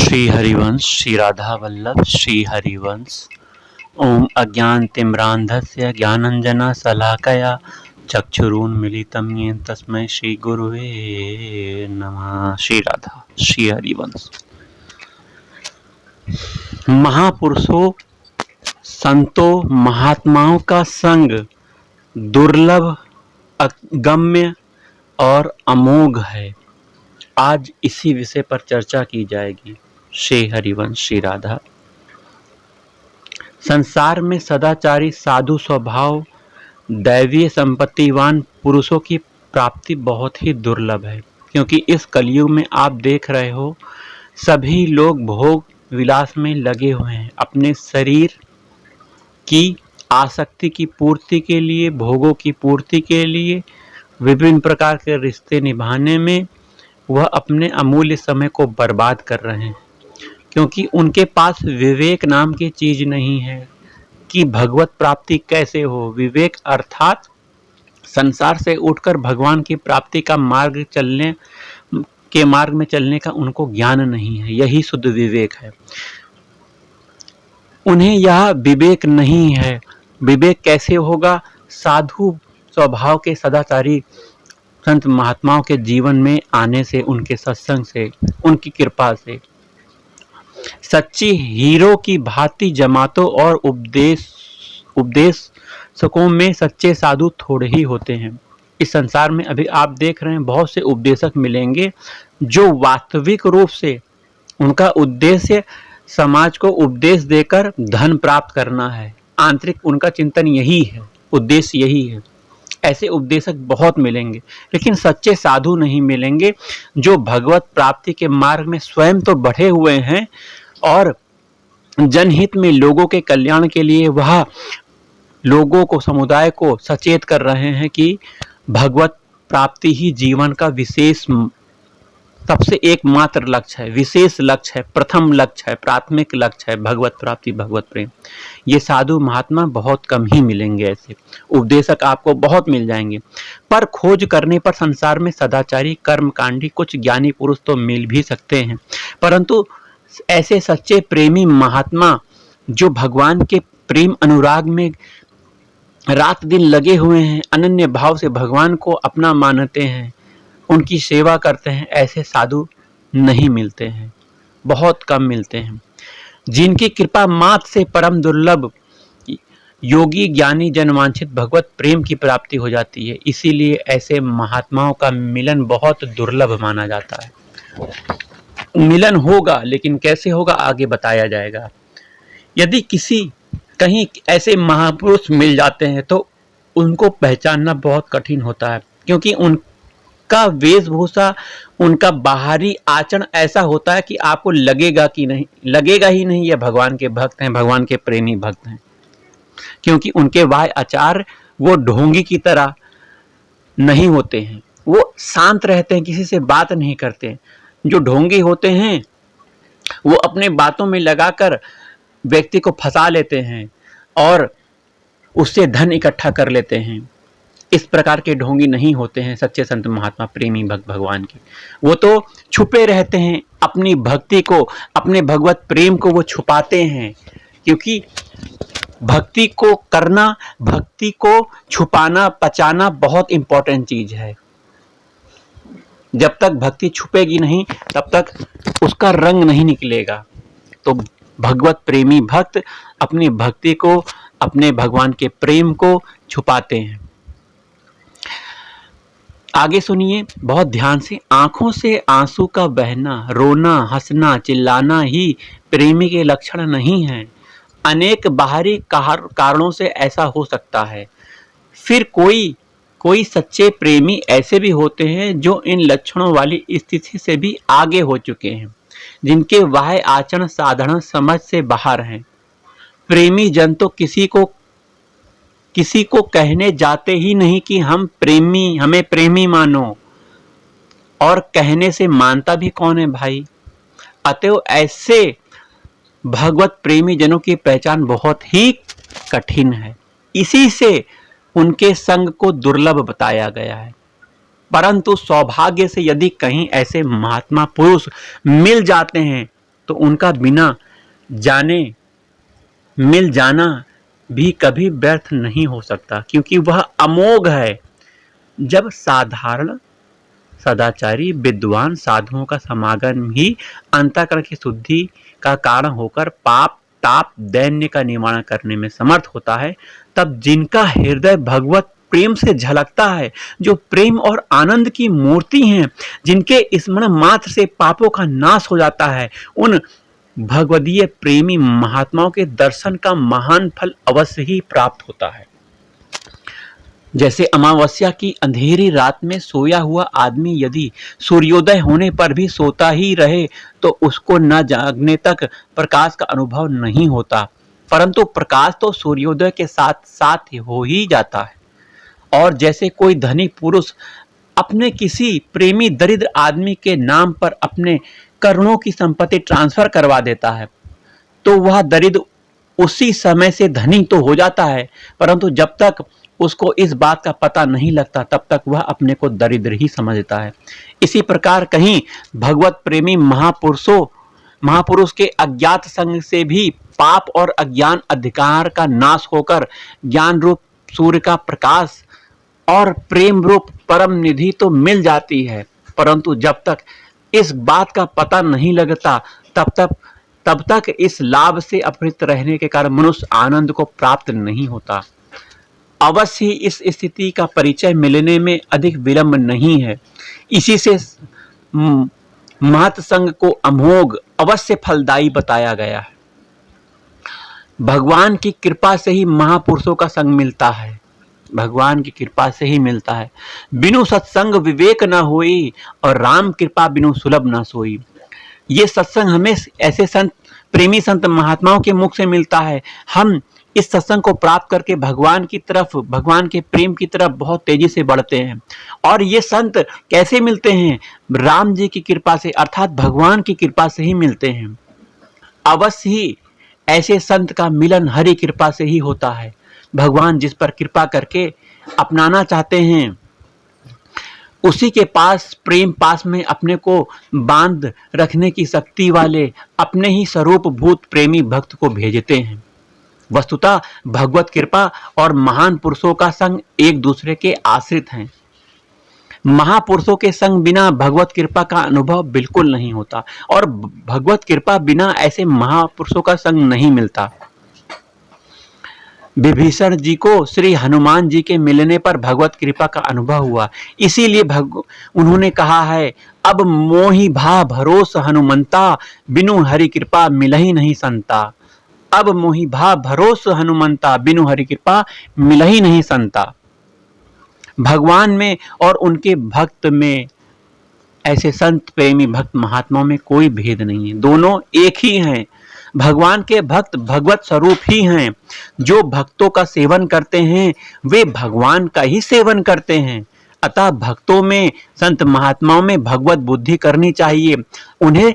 श्री हरिवंश श्री राधा वल्लभ श्री हरिवंश। ओम अज्ञानतिम्रान्धस्य ज्ञानाञ्जना शलाकया चक्षुरुन्मीलितं येन तस्मै श्री गुरुवे नमः। श्री राधा श्री हरिवंश। महापुरुषों, संतों, महात्माओं का संग दुर्लभ, अगम्य और अमोघ है। आज इसी विषय पर चर्चा की जाएगी। श्री हरिवंश श्री राधा। संसार में सदाचारी, साधु स्वभाव, दैवीय संपत्तिवान पुरुषों की प्राप्ति बहुत ही दुर्लभ है, क्योंकि इस कलयुग में आप देख रहे हो सभी लोग भोग विलास में लगे हुए हैं। अपने शरीर की आसक्ति की पूर्ति के लिए, भोगों की पूर्ति के लिए, विभिन्न प्रकार के रिश्ते निभाने में वह अपने अमूल्य समय को बर्बाद कर रहे हैं, क्योंकि उनके पास विवेक नाम की चीज नहीं है कि भगवत प्राप्ति कैसे हो। विवेक अर्थात संसार से उठकर भगवान की प्राप्ति का मार्ग में चलने का उनको ज्ञान नहीं है। यही शुद्ध विवेक है। उन्हें यह विवेक नहीं है। विवेक कैसे होगा? साधु स्वभाव के सदाचारी संत महात्माओं के जीवन में आने से, उनके सत्संग से, उनकी कृपा से। सच्ची हीरो की भांति जमातों और उपदेशकों में सच्चे साधु थोड़े ही होते हैं। इस संसार में अभी आप देख रहे हैं बहुत से उपदेशक मिलेंगे जो वास्तविक रूप से उनका उद्देश्य समाज को उपदेश देकर धन प्राप्त करना है। आंतरिक उनका चिंतन यही है, उद्देश्य यही है। ऐसे उपदेशक बहुत मिलेंगे, लेकिन सच्चे साधु नहीं मिलेंगे जो भगवत प्राप्ति के मार्ग में स्वयं तो बढ़े हुए हैं और जनहित में लोगों के कल्याण के लिए वह लोगों को, समुदाय को सचेत कर रहे हैं कि भगवत प्राप्ति ही जीवन का विशेष, सबसे एकमात्र लक्ष्य है, विशेष लक्ष्य है, प्रथम लक्ष्य है, प्राथमिक लक्ष्य है भगवत प्राप्ति, भगवत प्रेम। ये साधु महात्मा बहुत कम ही मिलेंगे। ऐसे उपदेशक आपको बहुत मिल जाएंगे, पर खोज करने पर संसार में सदाचारी, कर्मकांडी, कुछ ज्ञानी पुरुष तो मिल भी सकते हैं, परंतु ऐसे सच्चे प्रेमी महात्मा जो भगवान के प्रेम अनुराग में रात दिन लगे हुए हैं, अनन्य भाव से भगवान को अपना मानते हैं, उनकी सेवा करते हैं, ऐसे साधु नहीं मिलते हैं, बहुत कम मिलते हैं। जिनकी कृपा मात्र से परम दुर्लभ योगी ज्ञानी जनवांछित भगवत प्रेम की प्राप्ति हो जाती है। इसीलिए ऐसे महात्माओं का मिलन बहुत दुर्लभ माना जाता है। मिलन होगा, लेकिन कैसे होगा आगे बताया जाएगा। यदि कहीं ऐसे महापुरुष मिल जाते हैं तो उनको पहचानना बहुत कठिन होता है, क्योंकि उनका वेशभूषा, उनका बाहरी आचरण ऐसा होता है कि आपको लगेगा ही नहीं ये भगवान के भक्त हैं, भगवान के प्रेमी भक्त हैं। क्योंकि उनके बाह्य आचार वो ढोंगी की तरह नहीं होते हैं, वो शांत रहते हैं, किसी से बात नहीं करते। जो ढोंगी होते हैं वो अपने बातों में लगाकर व्यक्ति को फंसा लेते हैं और उससे धन इकट्ठा कर लेते हैं। इस प्रकार के ढोंगी नहीं होते हैं सच्चे संत महात्मा, प्रेमी भक्त भगवान के। वो तो छुपे रहते हैं, अपनी भक्ति को, अपने भगवत प्रेम को वो छुपाते हैं, क्योंकि भक्ति को करना, भक्ति को छुपाना, पचाना बहुत इंपॉर्टेंट चीज है। जब तक भक्ति छुपेगी नहीं तब तक उसका रंग नहीं निकलेगा। तो भगवत प्रेमी भक्त अपनी भक्ति को, अपने भगवान के प्रेम को छुपाते हैं। आगे सुनिए बहुत ध्यान से। आंखों से आंसू का बहना, रोना, हंसना, चिल्लाना ही प्रेमी के लक्षण नहीं है। अनेक बाहरी कारणों से ऐसा हो सकता है। फिर कोई सच्चे प्रेमी ऐसे भी होते हैं जो इन लक्षणों वाली स्थिति से भी आगे हो चुके हैं, जिनके बाह्य आचरण साधारण समझ से बाहर हैं। प्रेमी जन तो किसी को कहने जाते ही नहीं कि हमें प्रेमी मानो, और कहने से मानता भी कौन है भाई। अतएव ऐसे भगवत प्रेमी जनों की पहचान बहुत ही कठिन है। इसी से उनके संग को दुर्लभ बताया गया है। परंतु सौभाग्य से यदि कहीं ऐसे महात्मा पुरुष मिल जाते हैं तो उनका बिना जाने मिल जाना भी कभी व्यर्थ नहीं हो सकता, क्योंकि वह अमोघ है। जब साधारण सदाचारी विद्वान साधुओं का समागम ही अंतःकरण की शुद्धि का कारण होकर पाप ताप दैन्य का निवारण करने में समर्थ होता है, तब जिनका हृदय भगवत प्रेम से झलकता है, जो प्रेम और आनंद की मूर्ति हैं, जिनके स्मरण मात्र से पापों का नाश हो जाता है, उन भगवदीय प्रेमी महात्माओं के दर्शन का महान फल अवश्य ही प्राप्त होता है। जैसे अमावस्या की अंधेरी रात में सोया हुआ आदमी यदि सूर्योदय होने पर भी सोता ही रहे तो उसको न जागने तक प्रकाश का अनुभव नहीं होता, परंतु प्रकाश तो सूर्योदय के साथ साथ हो ही जाता है। और जैसे कोई धनी पुरुष अपने किसी प्रेमी दरिद्र आदमी के नाम पर अपने करोड़ों की संपत्ति ट्रांसफर करवा देता है, तो वह दरिद्र उसी समय से धनी तो हो जाता है, परंतु जब तक उसको इस बात का पता नहीं लगता तब तक वह अपने को दरिद्र ही समझता है। इसी प्रकार कहीं भगवत प्रेमी महापुरुष के अज्ञात संग से भी पाप और अज्ञान अधिकार का नाश होकर ज्ञान रूप सूर्य का प्रकाश और प्रेम रूप परम निधि तो मिल जाती है, परंतु जब तक इस बात का पता नहीं लगता तब तक इस लाभ से अपहृत रहने के कारण मनुष्य आनंद को प्राप्त नहीं होता। अवश्य ही इस स्थिति का परिचय मिलने में अधिक विलंब नहीं है। इसी से महत्संग को अमोघ अवश्य फलदायी बताया गया है। भगवान की कृपा से ही महापुरुषों का संग मिलता है, भगवान की कृपा से ही मिलता है। बिनु सत्संग विवेक न होई और राम कृपा बिनु सुलभ न सोई। ये सत्संग हमें ऐसे संत प्रेमी संत महात्माओं के मुख से मिलता है। हम इस सत्संग को प्राप्त करके भगवान की तरफ, भगवान के प्रेम की तरफ बहुत तेजी से बढ़ते हैं। और ये संत कैसे मिलते हैं? राम जी की कृपा से, अर्थात भगवान की कृपा से ही मिलते हैं। अवश्य ही ऐसे संत का मिलन हरि कृपा से ही होता है। भगवान जिस पर कृपा करके अपनाना चाहते हैं उसी के पास प्रेम पास में अपने को बांध रखने की शक्ति वाले अपने ही स्वरूप भूत प्रेमी भक्त को भेजते हैं। वस्तुतः भगवत कृपा और महान पुरुषों का संग एक दूसरे के आश्रित हैं। महापुरुषों के संग बिना भगवत कृपा का अनुभव बिल्कुल नहीं होता और भगवत कृपा बिना ऐसे महापुरुषों का संग नहीं मिलता। विभीषण जी को श्री हनुमान जी के मिलने पर भगवत कृपा का अनुभव हुआ, इसीलिए उन्होंने कहा है, अब मोहि भा भरोस हनुमंता बिनु हरि कृपा मिलहि नहीं संता। अब मोहि भा भरोस हनुमंता बिनु हरि कृपा मिलहि नहीं संता। भगवान में और उनके भक्त में, ऐसे संत प्रेमी भक्त महात्माओं में कोई भेद नहीं है, दोनों एक ही हैं। भगवान के भक्त भगवत स्वरूप ही हैं। जो भक्तों का सेवन करते हैं वे भगवान का ही सेवन करते हैं। अतः भक्तों में, संत महात्माओं में भगवत बुद्धि करनी चाहिए। उन्हें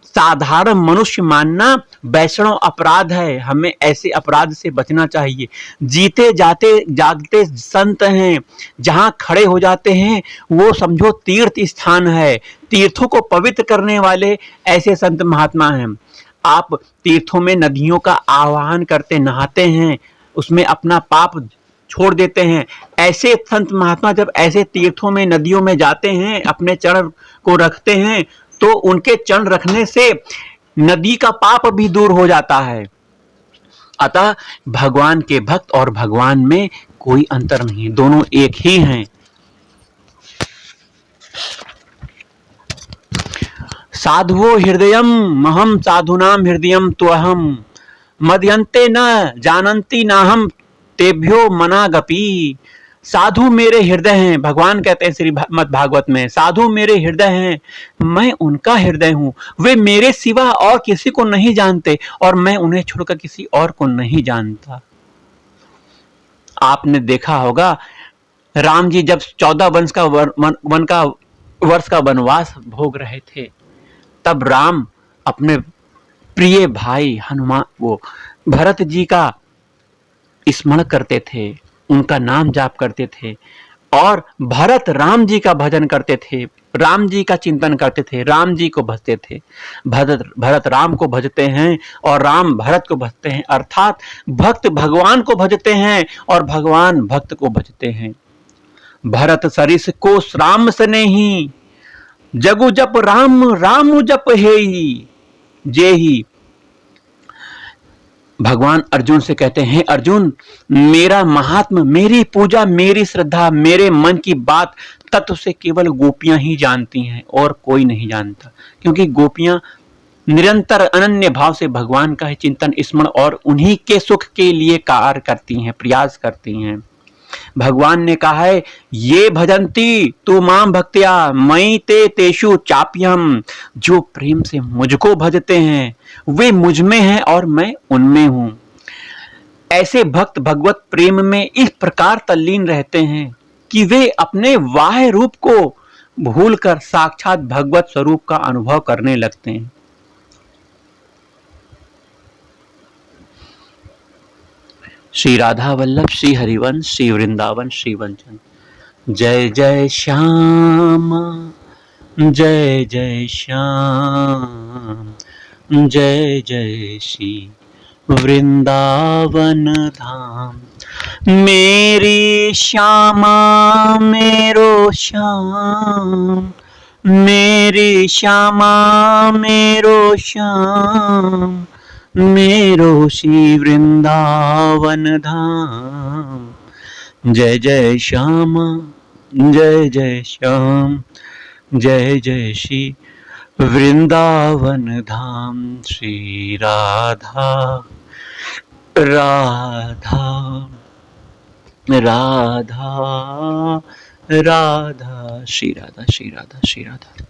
साधारण मनुष्य मानना वैष्णव अपराध है। हमें ऐसे अपराध से बचना चाहिए। जीते जाते जागते संत हैं, जहाँ खड़े हो जाते हैं वो समझो तीर्थ स्थान है। तीर्थों को पवित्र करने वाले ऐसे संत महात्मा हैं। आप तीर्थों में नदियों का आवाहन करते नहाते हैं, उसमें अपना पाप छोड़ देते हैं। ऐसे संत महात्मा जब ऐसे तीर्थों में नदियों में जाते हैं, अपने चरण को रखते हैं, तो उनके चरण रखने से नदी का पाप भी दूर हो जाता है। अतः भगवान के भक्त और भगवान में कोई अंतर नहीं है, दोनों एक ही हैं। साधुओ हृदयम महम साधुनाम हृदयम त्वहम मदयन्ते न जानन्ति नाहम तेभ्यो मनागपि। साधु मेरे हृदय हैं, भगवान कहते हैं श्रीमद् भागवत में, साधु मेरे हृदय हैं, मैं उनका हृदय हूँ। वे मेरे सिवा और किसी को नहीं जानते और मैं उन्हें छोड़कर किसी और को नहीं जानता। आपने देखा होगा राम जी जब 14 वर्ष का वनवास भोग रहे थे, तब राम अपने प्रिय भाई हनुमान भरत जी का स्मरण करते थे, उनका नाम जाप करते थे और भरत राम जी का भजन करते थे। राम जी का चिंतन करते थे, राम जी को भजते थे। भरत राम को भजते हैं और राम भरत को भजते हैं, अर्थात भक्त भगवान को भजते हैं और भगवान भक्त को भजते हैं। भरत सरिस को राम स्नेही, जगु जप राम राम जप हेई जेही। भगवान अर्जुन से कहते हैं, अर्जुन मेरा महात्म, मेरी पूजा, मेरी श्रद्धा, मेरे मन की बात तत्व से केवल गोपियां ही जानती हैं और कोई नहीं जानता, क्योंकि गोपियां निरंतर अनन्य भाव से भगवान का ही चिंतन स्मरण और उन्हीं के सुख के लिए कार्य करती हैं, प्रयास करती हैं। भगवान ने कहा है, ये भजंती तू माम भक्त्या मई ते तेषु चाप्यम। जो प्रेम से मुझको भजते हैं वे मुझ में हैं और मैं उनमें हूं। ऐसे भक्त भगवत प्रेम में इस प्रकार तल्लीन रहते हैं कि वे अपने बाह्य रूप को भूलकर साक्षात भगवत स्वरूप का अनुभव करने लगते हैं। श्री राधा वल्लभ, श्री हरिवंश, श्री वृंदावन, श्री वंचन। जय जय श्याम, जय जय श्याम, जय जय श्री वृंदावन धाम। मेरी श्यामा मेरो श्याम, मेरी श्यामा मेरो श्याम, मेरो श्री वृंदावन धाम। जय जय श्याम, जय जय श्याम, जय जय श्री वृंदावन धाम। श्री राधा राधा राधा राधा, श्री राधा, श्री राधा, श्री राधा।